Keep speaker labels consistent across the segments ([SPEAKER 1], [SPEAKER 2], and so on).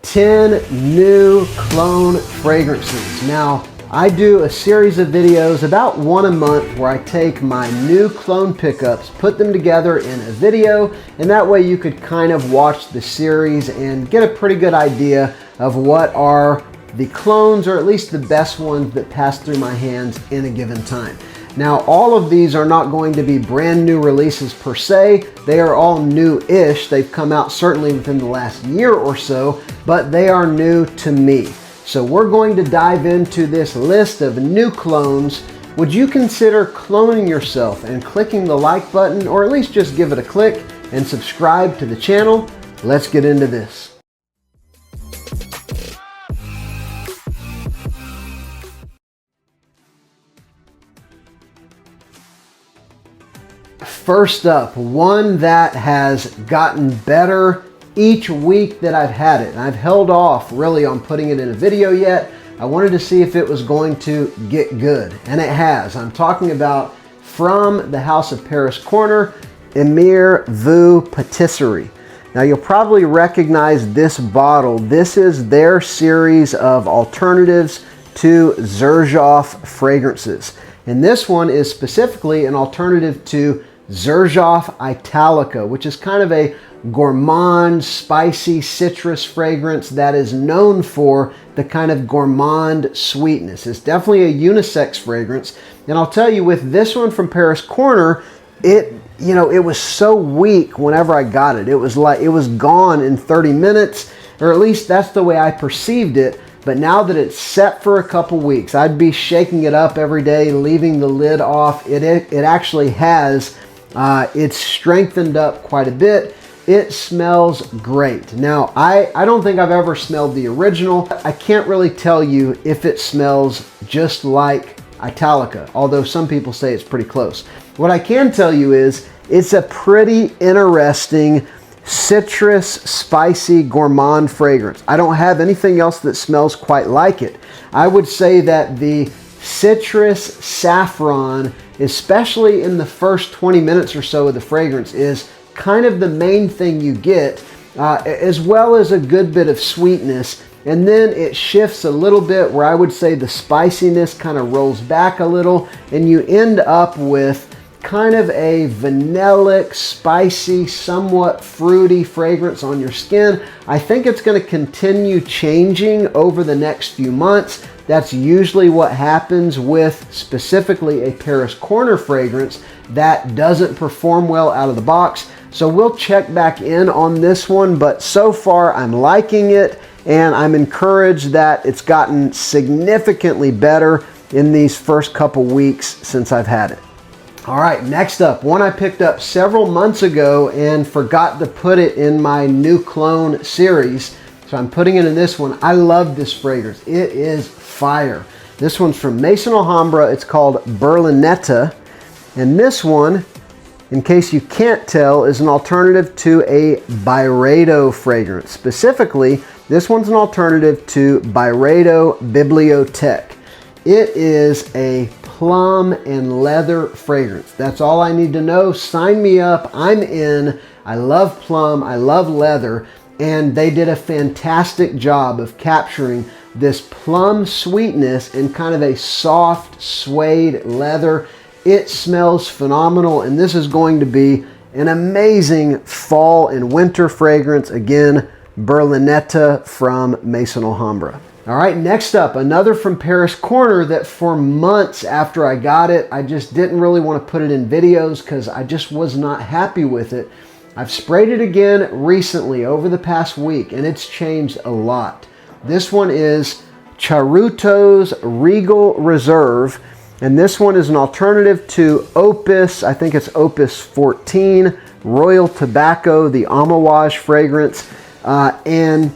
[SPEAKER 1] 10 new cologne fragrances. Now, I do a series of videos, about one a month, where I take my new cologne pickups, put them together in a video, and that way you could kind of watch the series and get a pretty good idea of what are the clones, or at least the best ones that pass through my hands in a given time. Now, all of these are not going to be brand new releases per se. They are all new-ish. They've come out certainly within the last year or so, but they are new to me. So we're going to dive into this list of new clones. Would you consider cloning yourself and clicking the like button, or at least just give it a click and subscribe to the channel? Let's get into this. First up, one that has gotten better each week that I've had it. And I've held off really on putting it in a video yet. I wanted to see if it was going to get good, and it has. I'm talking about, from the House of Paris Corner, Emir Voux Petisserie. Now, you'll probably recognize this bottle. This is their series of alternatives to Xerjoff fragrances. And this one is specifically an alternative to Xerjoff Italica, which is kind of a gourmand, spicy citrus fragrance that is known for the kind of gourmand sweetness. It's definitely a unisex fragrance. And I'll tell you, with this one from Paris Corner, it was so weak whenever I got it. It was like it was gone in 30 minutes, or at least that's the way I perceived it. But now that it's set for a couple weeks, I'd be shaking it up every day, leaving the lid off. It actually has, it's strengthened up quite a bit. It smells great. Now, I don't think I've ever smelled the original. I can't really tell you if it smells just like Italica, although some people say it's pretty close. What I can tell you is it's a pretty interesting citrus, spicy, gourmand fragrance. I don't have anything else that smells quite like it. I would say that the citrus saffron, especially in the first 20 minutes or so of the fragrance, is kind of the main thing you get, as well as a good bit of sweetness. And then it shifts a little bit where I would say the spiciness kind of rolls back a little, and you end up with kind of a vanillic, spicy, somewhat fruity fragrance on your skin. I think it's going to continue changing over the next few months. That's usually what happens with specifically a Paris Corner fragrance that doesn't perform well out of the box. So we'll check back in on this one, but so far I'm liking it, and I'm encouraged that it's gotten significantly better in these first couple weeks since I've had it. All right, next up, one I picked up several months ago and forgot to put it in my new cologne series. So I'm putting it in this one. I love this fragrance. It is fire. This one's from Maison Alhambra. It's called Berlinetta. And this one, in case you can't tell, is an alternative to a Byredo fragrance. Specifically, this one's an alternative to Byredo Bibliothèque. It is a plum and leather fragrance. That's all I need to know. Sign me up. I'm in. I love plum. I love leather. And they did a fantastic job of capturing this plum sweetness in kind of a soft suede leather. It smells phenomenal, and this is going to be an amazing fall and winter fragrance. Again, Berlinetta from Maison Alhambra. All right, next up, another from Paris Corner that for months after I got it, I just didn't really want to put it in videos because I just was not happy with it. I've sprayed it again recently over the past week, and it's changed a lot. This one is Charuto's Regal Reserve, and this one is an alternative to Opus, I think it's Opus 14, Royal Tobacco, the Amouage fragrance. And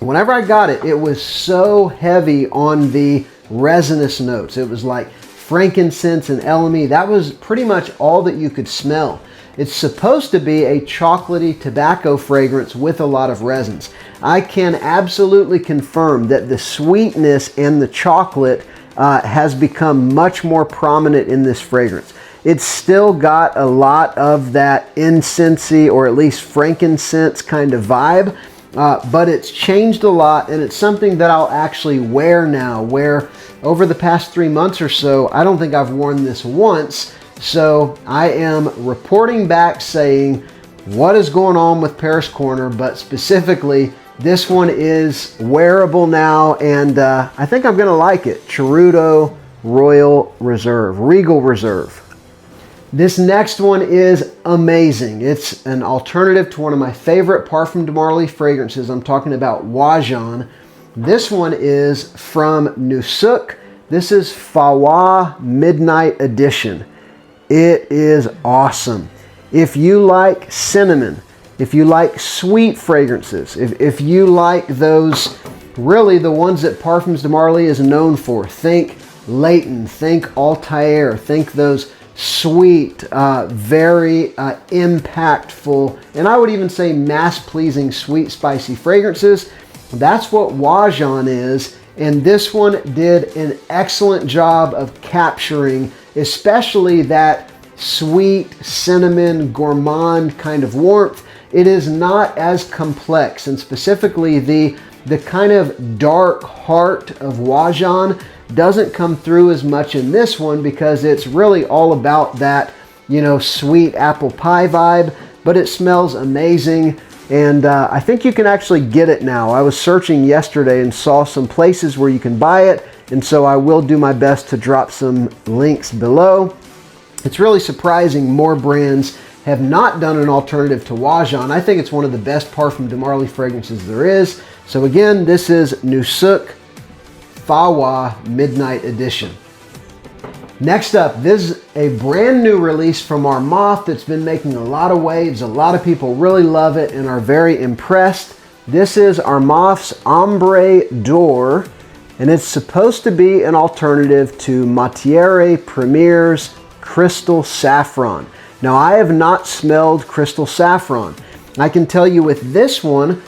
[SPEAKER 1] whenever I got it, it was so heavy on the resinous notes. It was like frankincense and elemi. That was pretty much all that you could smell. It's supposed to be a chocolatey tobacco fragrance with a lot of resins. I can absolutely confirm that the sweetness and the chocolate has become much more prominent in this fragrance. It's still got a lot of that incensey, or at least frankincense kind of vibe, but it's changed a lot, and it's something that I'll actually wear now, where over the past 3 months or so, I don't think I've worn this once. So I am reporting back saying what is going on with Paris Corner, but specifically this one is wearable now, and I think I'm gonna like it. Charuto Royal Reserve, Regal Reserve. This next one is amazing. It's an alternative to one of my favorite Parfum de Marly fragrances. I'm talking about Wajan. This one is from Nusuk. This is Fawah Midnight Edition. It is awesome. If you like cinnamon, if you like sweet fragrances, if you like those, really the ones that Parfums de Marly is known for, think Leighton, think Altair, think those sweet, very impactful, and I would even say mass-pleasing sweet, spicy fragrances. That's what Wajan is, and this one did an excellent job of capturing especially that sweet, cinnamon, gourmand kind of warmth. It is not as complex, and specifically the kind of dark heart of Wajan doesn't come through as much in this one because it's really all about that, you know, sweet apple pie vibe, but it smells amazing. And I think you can actually get it now. I was searching yesterday and saw some places where you can buy it, and so I will do my best to drop some links below. It's really surprising more brands have not done an alternative to Wajan. I think it's one of the best Parfum de Marly fragrances there is. So again, this is Nusuk Fawah Midnight Edition. Next up, this is a brand new release from Armaf that's been making a lot of waves. A lot of people really love it and are very impressed. This is Armaf's Ombre d'Or, and it's supposed to be an alternative to Matiere Premier's Crystal Saffron. Now, I have not smelled Crystal Saffron. I can tell you with this one,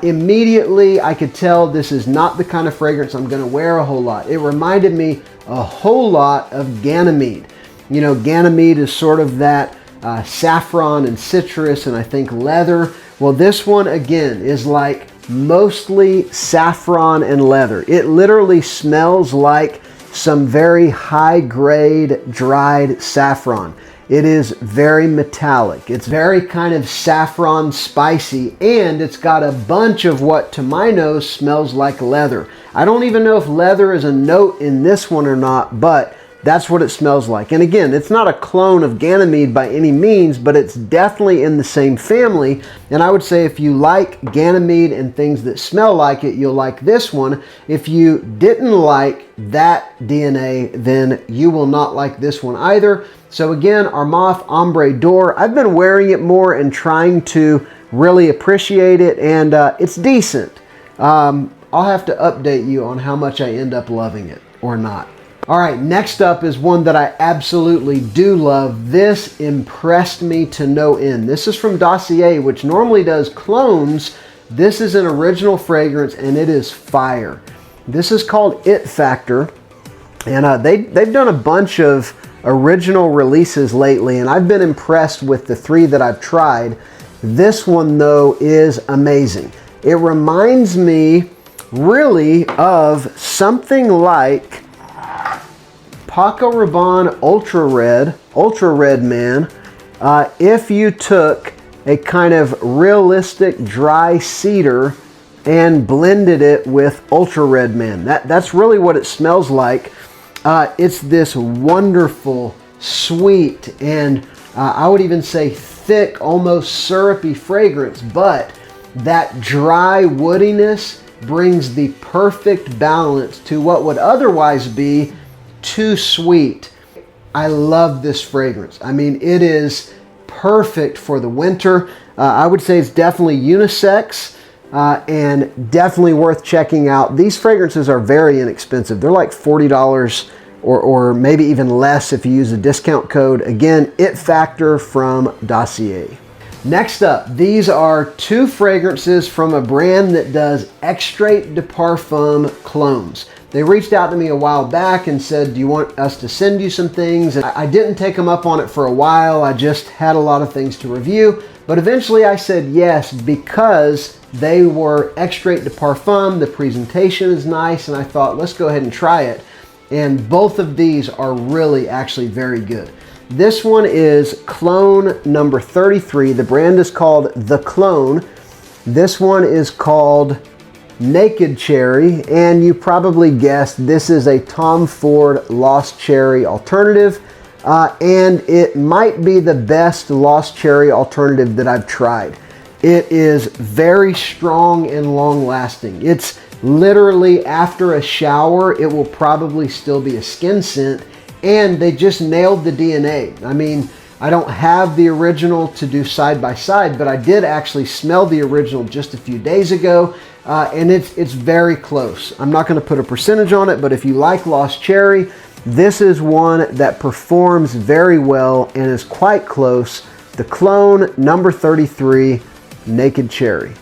[SPEAKER 1] immediately I could tell this is not the kind of fragrance I'm gonna wear a whole lot. It reminded me a whole lot of Ganymede. You know, Ganymede is sort of that saffron and citrus and I think leather. Well, this one again is like mostly saffron and leather. It literally smells like some very high grade dried saffron. It is very metallic. It's very kind of saffron spicy, and it's got a bunch of what to my nose smells like leather. I don't even know if leather is a note in this one or not, but that's what it smells like. And again, it's not a clone of Ganymede by any means, but it's definitely in the same family. And I would say if you like Ganymede and things that smell like it, you'll like this one. If you didn't like that DNA, then you will not like this one either. So again, Armaf Ombre d'Or. I've been wearing it more and trying to really appreciate it, and it's decent. I'll have to update you on how much I end up loving it or not. All right, next up is one that I absolutely do love. This impressed me to no end. This is from Dossier, which normally does clones. This is an original fragrance, and it is fire. This is called It Factor, and they've done a bunch of original releases lately, and I've been impressed with the 3 that I've tried. This one, though, is amazing. It reminds me really of something like Paco Rabanne Ultra Red Man, if you took a kind of realistic dry cedar and blended it with Ultra Red Man. That's really what it smells like. It's this wonderful, sweet, and I would even say thick, almost syrupy fragrance, but that dry woodiness brings the perfect balance to what would otherwise be too sweet. I love this fragrance. I mean, it is perfect for the winter. I would say it's definitely unisex and definitely worth checking out. These fragrances are very inexpensive. They're like $40 or maybe even less if you use a discount code. Again, It Factor from Dossier. Next up, these are 2 fragrances from a brand that does Extrait de Parfum clones. They reached out to me a while back and said, do you want us to send you some things? And I didn't take them up on it for a while. I just had a lot of things to review. But eventually I said yes, because They were Extrait de Parfum. The presentation is nice, and I thought, let's go ahead and try it. And both of these are really actually very good. This one is Cologne number 33. The brand is called The Clone. This one is called Naked Cherry, and you probably guessed this is a Tom Ford Lost Cherry alternative, and it might be the best Lost Cherry alternative that I've tried. It is very strong and long lasting. It's literally after a shower, it will probably still be a skin scent, and they just nailed the DNA. I mean, I don't have the original to do side by side, but I did actually smell the original just a few days ago, and it's very close. I'm not going to put a percentage on it, but if you like Lost Cherry, this is one that performs very well and is quite close. The Cologne number 33, Naked Cherry.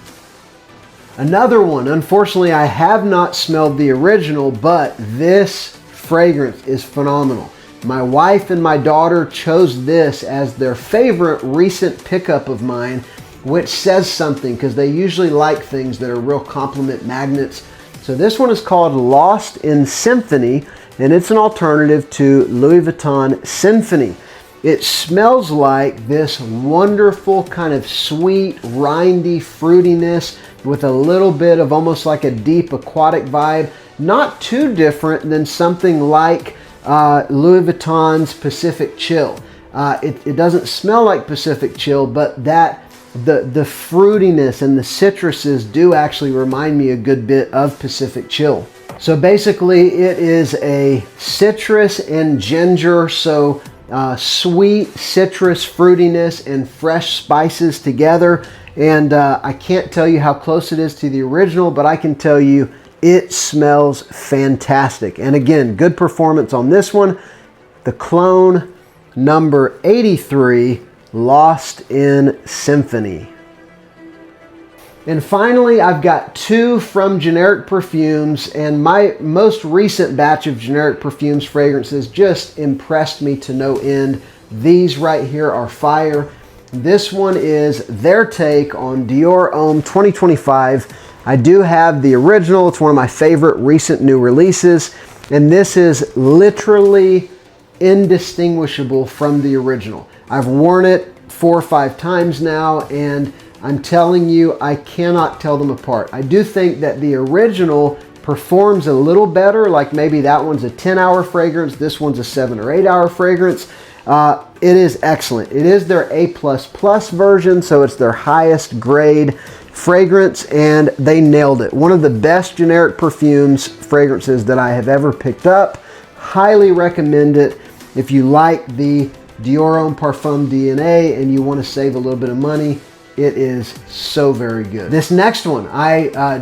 [SPEAKER 1] Another one, unfortunately, I have not smelled the original, but this fragrance is phenomenal. My wife and my daughter chose this as their favorite recent pickup of mine, which says something because they usually like things that are real compliment magnets. So this one is called Lost in Symphony, and it's an alternative to Louis Vuitton Symphony. It smells like this wonderful kind of sweet, rindy fruitiness with a little bit of almost like a deep aquatic vibe. Not too different than something like Louis Vuitton's Pacific Chill. It doesn't smell like Pacific Chill, but the fruitiness and the citruses do actually remind me a good bit of Pacific Chill. So basically it is a citrus and ginger, so sweet citrus fruitiness and fresh spices together. And I can't tell you how close it is to the original, but I can tell you it smells fantastic. And again, good performance on this one. The Cologne number 83, Lost in Symphony. And finally, I've got two from Generic Perfumes, and my most recent batch of Generic Perfumes fragrances just impressed me to no end. These right here are fire. This one is their take on Dior Homme 2025. I do have the original. It's one of my favorite recent new releases, and this is literally indistinguishable from the original. I've worn it 4 or 5 times now, and I'm telling you, I cannot tell them apart. I do think that the original performs a little better, like maybe that one's a 10-hour fragrance, this one's a 7 or 8-hour fragrance. It is excellent. It is their A++ version, so it's their highest grade fragrance, and they nailed it. One of the best Generic Perfumes fragrances that I have ever picked up. Highly recommend it if you like the Dior Homme Parfum DNA and you want to save a little bit of money. It is so very good. This next one,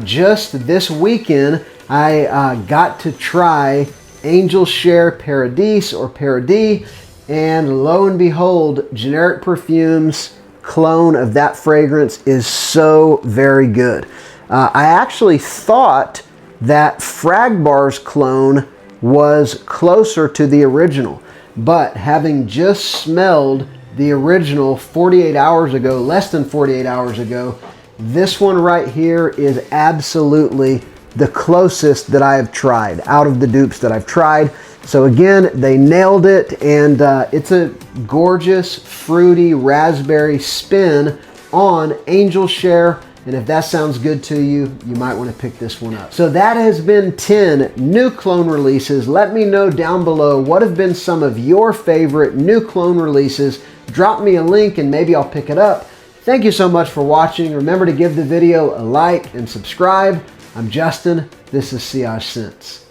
[SPEAKER 1] just this weekend, I got to try Angel Share Paradis or Paradis, and lo and behold, Generic Perfumes clone of that fragrance is so very good. I actually thought that Fragbar's clone was closer to the original, but having just smelled the original 48 hours ago, less than 48 hours ago, this one right here is absolutely the closest that I have tried out of the dupes that I've tried. So again, they nailed it, and it's a gorgeous, fruity raspberry spin on Angel Share. And if that sounds good to you, you might want to pick this one up. So that has been 10 new clone releases. Let me know down below what have been some of your favorite new clone releases. Drop me a link and maybe I'll pick it up. Thank you so much for watching. Remember to give the video a like and subscribe. I'm Justin. This is SILLAGESCENTS.